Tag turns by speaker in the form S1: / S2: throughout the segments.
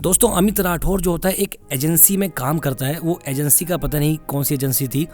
S1: दोस्तों अमित राठौर जो होता है एक एजेंसी में काम करता है। वो एजेंसी का पता नहीं कौन सी एजेंसी थी,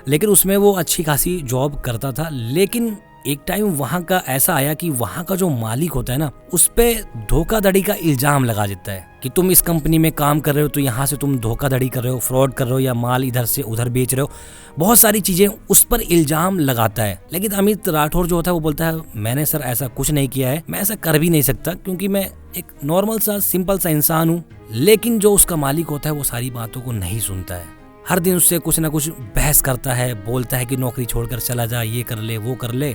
S1: लेकिन उसमें वो अच्छी खासी जॉब करता था। लेकिन एक टाइम वहाँ का ऐसा आया कि वहाँ का जो मालिक होता है ना, उस पे धोखाधड़ी का इल्जाम लगा देता है कि तुम इस कंपनी में काम कर रहे हो तो यहाँ से तुम धोखाधड़ी कर रहे हो, फ्रॉड कर रहे हो, या माल इधर से उधर बेच रहे हो। बहुत सारी चीजें उस पर इल्जाम लगाता है। लेकिन अमित राठौर जो होता है वो बोलता है मैंने सर ऐसा कुछ नहीं किया है, मैं ऐसा कर भी नहीं सकता क्योंकि मैं एक नॉर्मल सा सिंपल सा इंसान हूँ। लेकिन जो उसका मालिक होता है वो सारी बातों को नहीं सुनता है। हर दिन उससे कुछ ना कुछ बहस करता है, बोलता है कि नौकरी छोड़कर चला जा, ये कर ले वो कर ले।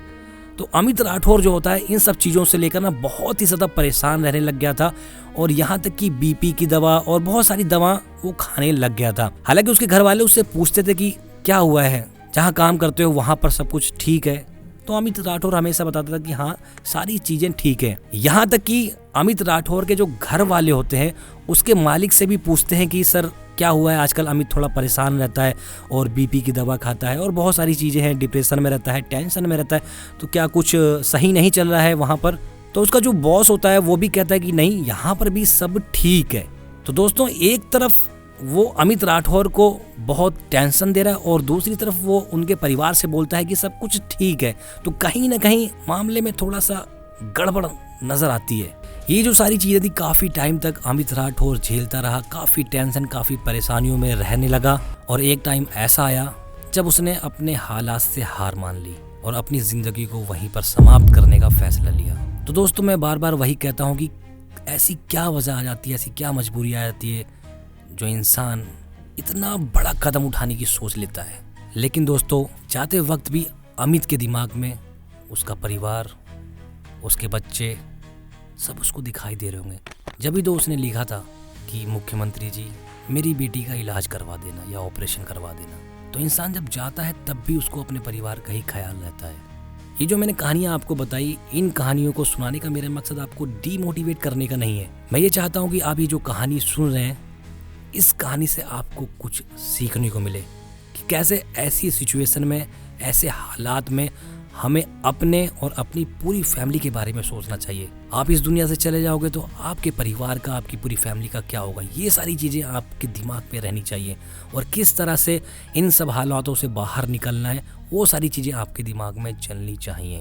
S1: तो अमित राठौर जो होता है इन सब चीज़ों से लेकर ना बहुत ही ज़्यादा परेशान रहने लग गया था, और यहाँ तक कि बीपी की दवा और बहुत सारी दवा वो खाने लग गया था। हालांकि उसके घर वाले उससे पूछते थे कि क्या हुआ है, जहाँ काम करते हो वहाँ पर सब कुछ ठीक है। तो अमित राठौर हमेशा बताता था कि हाँ सारी चीज़ें ठीक है। यहाँ तक कि अमित राठौर के जो घर वाले होते हैं उसके मालिक से भी पूछते हैं कि सर क्या हुआ है, आजकल अमित थोड़ा परेशान रहता है और बीपी की दवा खाता है और बहुत सारी चीज़ें हैं, डिप्रेशन में रहता है, टेंशन में रहता है, तो क्या कुछ सही नहीं चल रहा है वहाँ पर। तो उसका जो बॉस होता है वो भी कहता है कि नहीं यहाँ पर भी सब ठीक है। तो दोस्तों एक तरफ वो अमित राठौर को बहुत टेंशन दे रहा है और दूसरी तरफ वो उनके परिवार से बोलता है कि सब कुछ ठीक है। तो कहीं ना कहीं मामले में थोड़ा सा गड़बड़ नजर आती है। ये जो सारी चीजें थी काफी टाइम तक अमित राठौर झेलता रहा, काफी टेंशन काफी परेशानियों में रहने लगा। और एक टाइम ऐसा आया जब उसने अपने हालात से हार मान ली और अपनी जिंदगी को वहीं पर समाप्त करने का फैसला लिया। तो दोस्तों मैं बार बार वही कहता हूँ कि ऐसी क्या वजह आ जाती है, ऐसी क्या मजबूरी आ जाती है जो इंसान इतना बड़ा कदम उठाने की सोच लेता है। लेकिन दोस्तों जाते वक्त भी अमित के दिमाग में उसका परिवार, उसके बच्चे सब उसको दिखाई दे रहे होंगे। जब भी तो उसने लिखा था कि मुख्यमंत्री जी मेरी बेटी का इलाज करवा देना या ऑपरेशन करवा देना, तो इंसान जब जाता है तब भी उसको अपने परिवार का ही ख्याल रहता है। ये जो मैंने कहानियां आपको बताई, इन कहानियों को सुनाने का मेरा मकसद आपको डीमोटिवेट करने का नहीं है। मैं ये चाहता हूँ कि आप ये जो कहानी सुन रहे हैं, इस कहानी से आपको कुछ सीखने को मिले कि कैसे ऐसी सिचुएशन में, ऐसे हालात में हमें अपने और अपनी पूरी फैमिली के बारे में सोचना चाहिए। आप इस दुनिया से चले जाओगे तो आपके परिवार का, आपकी पूरी फैमिली का क्या होगा, ये सारी चीज़ें आपके दिमाग में रहनी चाहिए। और किस तरह से इन सब हालातों से बाहर निकलना है वो सारी चीज़ें आपके दिमाग में चलनी चाहिए।